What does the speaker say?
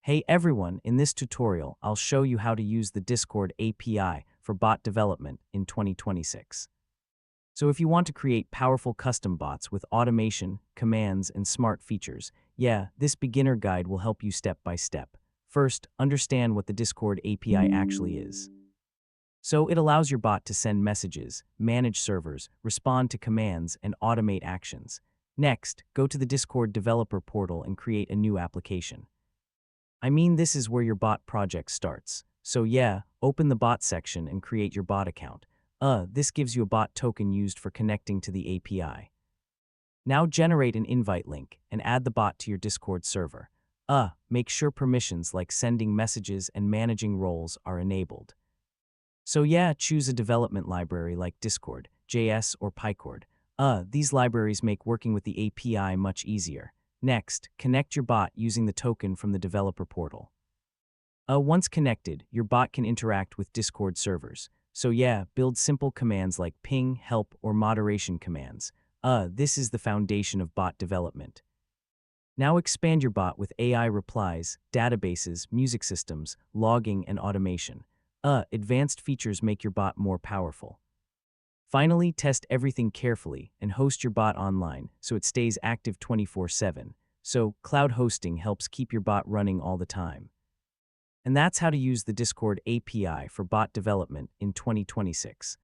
Hey everyone, in this tutorial, I'll show you how to use the Discord API for bot development in 2026. So if you want to create powerful custom bots with automation, commands, and smart features, this beginner guide will help you step by step. First, understand what the Discord API actually is. So it allows your bot to send messages, manage servers, respond to commands, and automate actions. Next, go to the Discord developer portal and create a new application. This is where your bot project starts. So open the bot section and create your bot account. This gives you a bot token used for connecting to the API. Now generate an invite link and add the bot to your Discord server. Make sure permissions like sending messages and managing roles are enabled. So choose a development library like Discord, JS, or PyCord. These libraries make working with the API much easier. Next, connect your bot using the token from the developer portal. Once connected, your bot can interact with Discord servers. So build simple commands like ping, help, or moderation commands. This is the foundation of bot development. Now expand your bot with AI replies, databases, music systems, logging, and automation. Advanced features make your bot more powerful. Finally, test everything carefully and host your bot online so it stays active 24/7. So, cloud hosting helps keep your bot running all the time. And that's how to use the Discord API for bot development in 2026.